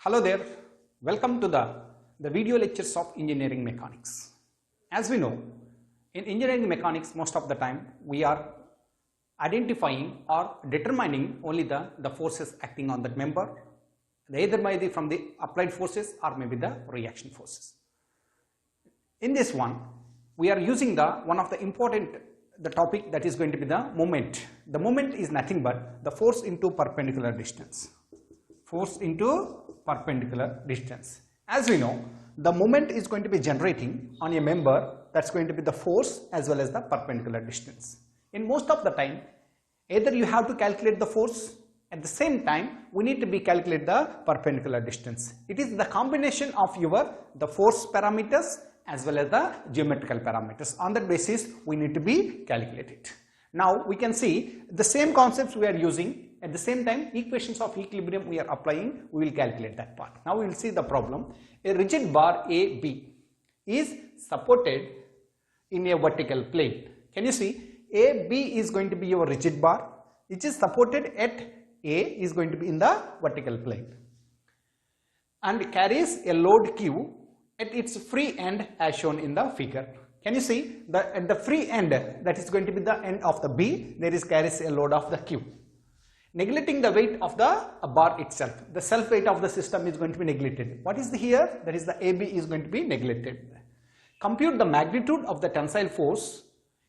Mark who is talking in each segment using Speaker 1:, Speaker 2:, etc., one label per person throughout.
Speaker 1: Hello there, welcome to the video lectures of engineering mechanics. As we know, in engineering mechanics most of the time we are identifying or determining only the forces acting on that member, either from the applied forces or maybe the reaction forces. In this one, we are using one of the important topic that is going to be the moment. The moment is nothing but the force into perpendicular distance. Force into perpendicular distance. As we know, the moment is going to be generating on a member, that's going to be the force as well as the perpendicular distance. In most of the time, either you have to calculate the force, at the same time we need to be calculate the perpendicular distance. It is the combination of the force parameters as well as the geometrical parameters. On that basis we need to be calculated. Now we can see the same concepts we are using. At the same time, equations of equilibrium we are applying, we will calculate that part. Now we will see the problem. A rigid bar AB is supported in a vertical plane. Can you see? AB is going to be your rigid bar, which is supported at A is going to be in the vertical plane and carries a load Q at its free end as shown in the figure. Can you see? At the free end, that is going to be the end of the B, there is carries a load of the Q. Neglecting the weight of the bar itself, the self weight of the system is going to be neglected. What is here? That is the AB is going to be neglected. Compute the magnitude of the tensile force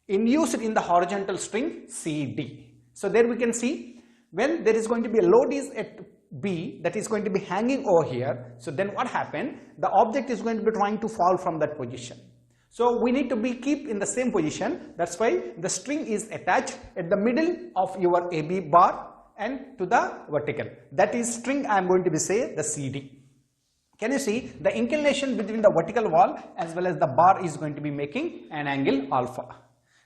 Speaker 1: induced in the horizontal string CD. So there we can see when there is going to be a load is at B that is going to be hanging over here. So then what happened? The object is going to be trying to fall from that position. So we need to be keep in the same position. That's why the string is attached at the middle of your AB bar and to the vertical. That is string I am going to be say the CD. Can you see the inclination between the vertical wall as well as the bar is going to be making an angle alpha.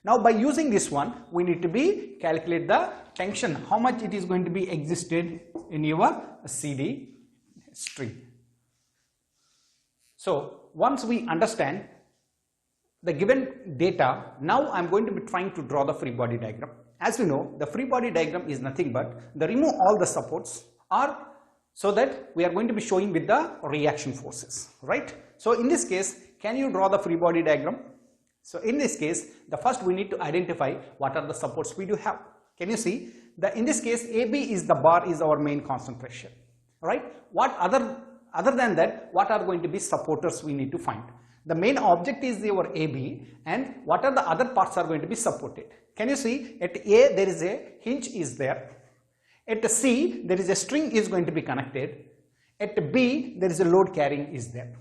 Speaker 1: Now by using this one we need to be calculate the tension, how much it is going to be existed in your CD string. So once we understand the given data, now I am going to be trying to draw the free body diagram. As we know, the free body diagram is nothing but the remove all the supports or so that we are going to be showing with the reaction forces, right? So in this case, can you draw the free body diagram? So in this case, the first we need to identify what are the supports we do have. Can you see? In this case, AB is the bar is our main concentration, right? What other than that, what are going to be supporters we need to find? The main object is your AB and what are the other parts are going to be supported. Can you see at A there is a hinge is there, at C there is a string is going to be connected, at B there is a load carrying is there.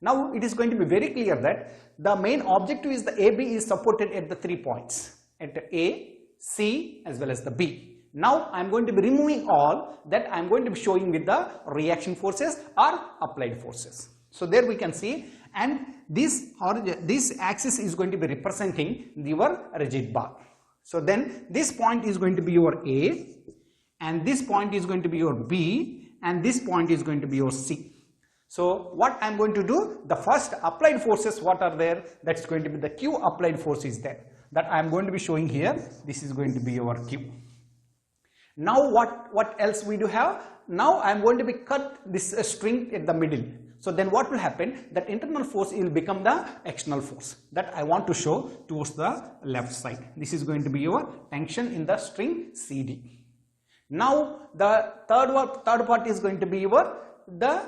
Speaker 1: Now it is going to be very clear that the main objective is the AB is supported at the 3 points, at A, C as well as the B. Now I am going to be removing all that I am going to be showing with the reaction forces or applied forces. So there we can see, and this axis is going to be representing your rigid bar. So then this point is going to be your A and this point is going to be your B and this point is going to be your C. So what I am going to do, the first applied forces what are there, that's going to be the Q applied force is there, that I am going to be showing here. This is going to be your Q. Now what else we do have? Now I am going to be cut this string at the middle. So then what will happen? That internal force will become the external force that I want to show towards the left side. This is going to be your tension in the string CD. Now the third part is going to be the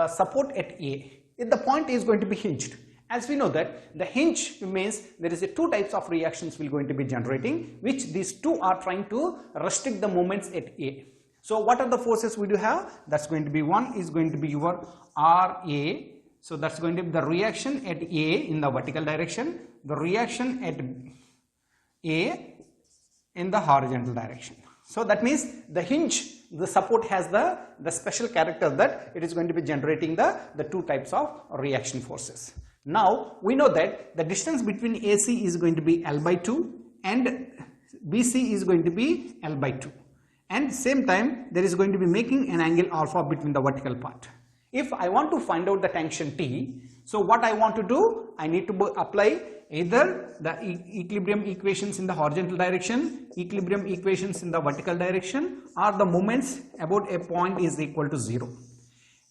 Speaker 1: support at A. If the point is going to be hinged. As we know that the hinge means there is two types of reactions will going to be generating, which these two are trying to restrict the moments at A. So what are the forces we do have? That's going to be one is going to be your RA. So that's going to be the reaction at A in the vertical direction, the reaction at A in the horizontal direction. So that means the hinge, the support has the special character that it is going to be generating the two types of reaction forces. Now we know that the distance between AC is going to be L by 2 and BC is going to be L by 2. And same time there is going to be making an angle alpha between the vertical part. If I want to find out the tension T, so what I want to do, I need to apply either the equilibrium equations in the horizontal direction, equilibrium equations in the vertical direction, or the moments about a point is equal to 0.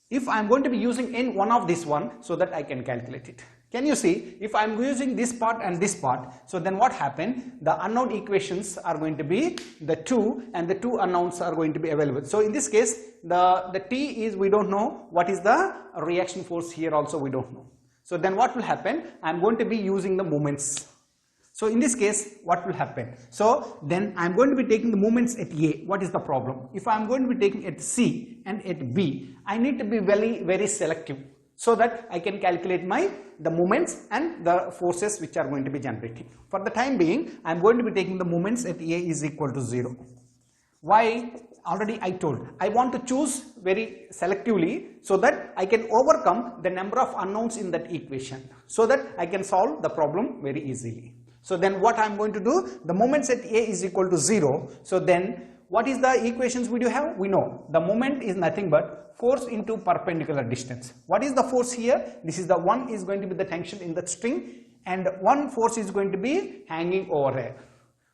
Speaker 1: if I am going to be using in one of this one, so that I can calculate it. Can you see, if I am using this part and this part, so then what happened? The unknown equations are going to be the 2 and the 2 unknowns are going to be available. So in this case, the T is, we don't know. What is the reaction force here also we don't know. So then what will happen? I am going to be using the moments. So in this case, what will happen? So then I am going to be taking the moments at A. What is the problem? If I am going to be taking at C and at B, I need to be very selective, so that I can calculate the moments and the forces which are going to be generating. For the time being, I am going to be taking the moments at A is equal to 0. Why? Already I told, I want to choose very selectively so that I can overcome the number of unknowns in that equation, so that I can solve the problem very easily. So then what I am going to do, the moments at A is equal to 0. So then what is the equations we do have? We know the moment is nothing but force into perpendicular distance. What is the force here? This is the one is going to be the tension in the string, and one force is going to be hanging over here.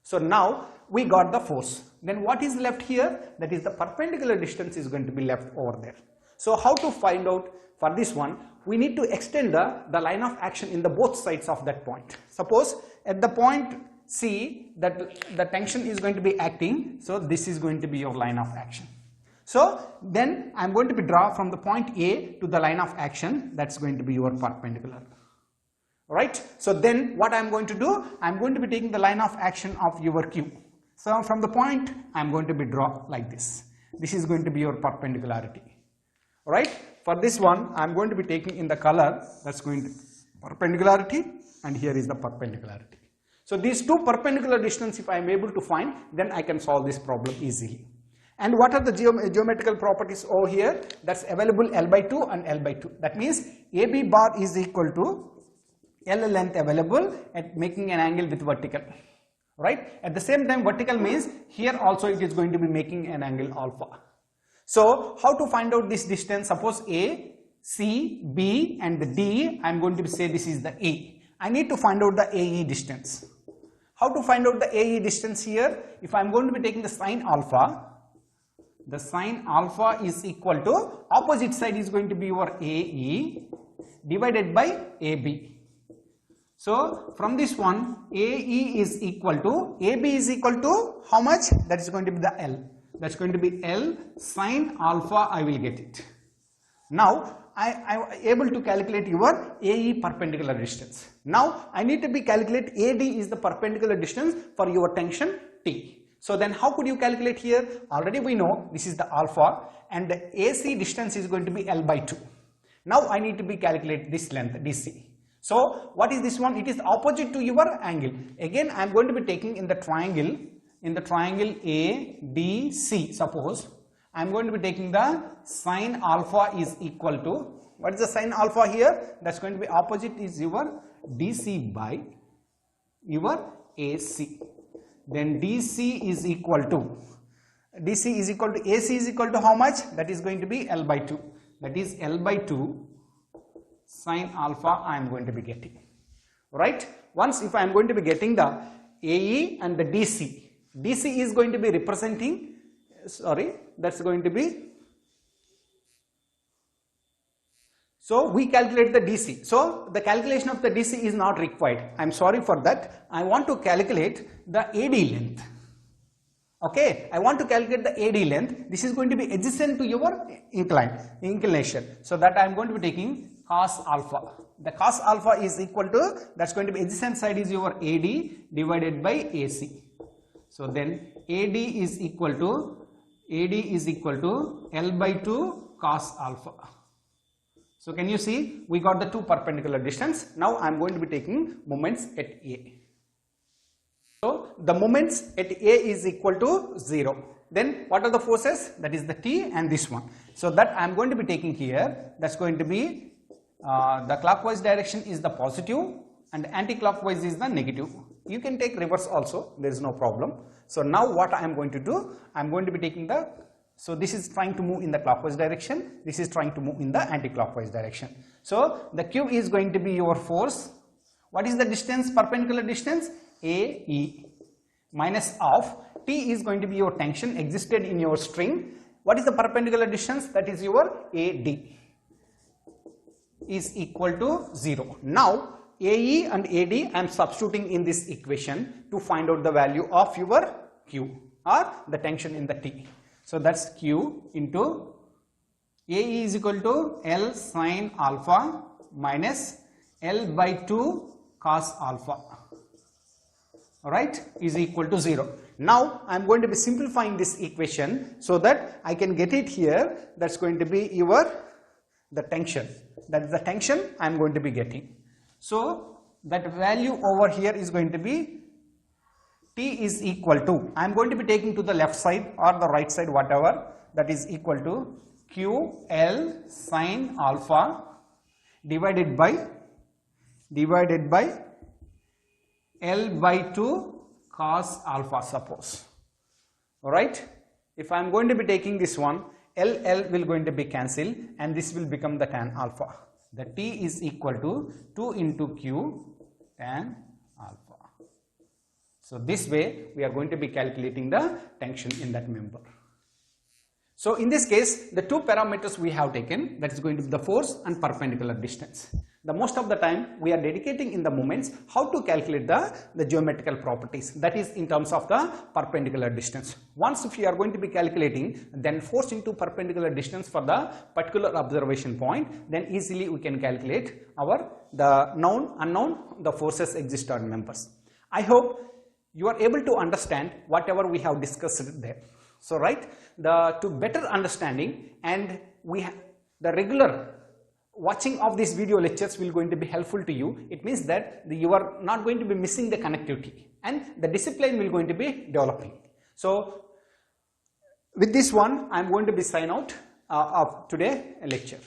Speaker 1: So now we got the force. Then what is left here? That is the perpendicular distance is going to be left over there. So how to find out for this one? We need to extend the line of action in the both sides of that point. Suppose at the point C that the tension is going to be acting, so this is going to be your line of action. So then I am going to be draw from the point A to the line of action, that's going to be your perpendicular. Right? So then what I am going to do, I am going to be taking the line of action of your Q. So from the point I am going to be draw like this. This is going to be your perpendicularity. Right? For this one I am going to be taking in the color, that's going to be perpendicularity, and here is the perpendicularity. So these two perpendicular distance if I am able to find, then I can solve this problem easily. And what are the geometrical properties over here? That's available L by 2 and L by 2. That means AB bar is equal to L length available at making an angle with vertical. Right? At the same time, vertical means here also it is going to be making an angle alpha. So how to find out this distance? Suppose A, C, B and D, I am going to say this is the A. I need to find out the AE distance. How to find out the AE distance here? If I am going to be taking the sine alpha, the sine alpha is equal to, opposite side is going to be your AE divided by AB. So from this one, AE is equal to, AB is equal to how much? That is going to be the L. That's going to be L sine alpha, I will get it. Now I am able to calculate your AE perpendicular distance. Now I need to be calculate AD is the perpendicular distance for your tension T. So then how could you calculate here? Already we know this is the alpha and the AC distance is going to be L by 2. Now I need to be calculate this length DC. So what is this one? It is opposite to your angle. Again I am going to be taking in the triangle ADC. Suppose I am going to be taking the sine alpha is equal to, what is the sine alpha here? That's going to be opposite is your DC by your AC. Then DC is equal to AC is equal to how much? That is going to be L by 2. That is L by 2 sine alpha I am going to be getting. Right? Once if I am going to be getting the AE and the DC is going to be representing, that's going to be, so we calculate the DC. So the calculation of the DC is not required. I am sorry for that. I want to calculate the AD length. Okay, I want to calculate the AD length. This is going to be adjacent to your inclination. So that I am going to be taking cos alpha. The cos alpha is equal to, that's going to be adjacent side is your AD divided by AC. So then AD is equal to L by 2 cos alpha. So can you see, we got the two perpendicular distance. Now I am going to be taking moments at A. So the moments at A is equal to 0. Then what are the forces? That is the T and this one. So that I am going to be taking here, that's going to be the clockwise direction is the positive and anti-clockwise is the negative. You can take reverse also, there is no problem. So now what I am going to do, I am going to be taking the, so this is trying to move in the clockwise direction, this is trying to move in the anti-clockwise direction. So the Q is going to be your force. What is the distance, perpendicular distance? AE minus of T is going to be your tension existed in your string. What is the perpendicular distance? That is your AD. is equal to 0. Now AE and AD I am substituting in this equation to find out the value of your Q or the tension in the T. So that's Q into AE is equal to L sin alpha minus L by 2 cos alpha, alright, is equal to 0. Now I am going to be simplifying this equation so that I can get it here. That's going to be the tension. That is the tension I am going to be getting. So that value over here is going to be T is equal to, I am going to be taking to the left side or the right side, whatever, that is equal to QL sin alpha divided by L by 2 cos alpha, suppose. Alright, if I am going to be taking this one, L will going to be cancelled and this will become the tan alpha. The T is equal to 2 into Q tan alpha. So this way we are going to be calculating the tension in that member. So in this case, the two parameters we have taken, that is going to be the force and perpendicular distance. The most of the time we are dedicating in the moments how to calculate the geometrical properties, that is in terms of the perpendicular distance. Once if you are going to be calculating then force into perpendicular distance for the particular observation point, then easily we can calculate the known, unknown, the forces exist on members. I hope you are able to understand whatever we have discussed there. So right, to better understanding and the regular watching of these video lectures will going to be helpful to you. It means that you are not going to be missing the connectivity and the discipline will going to be developing. So with this one I am going to be sign out of today's lecture.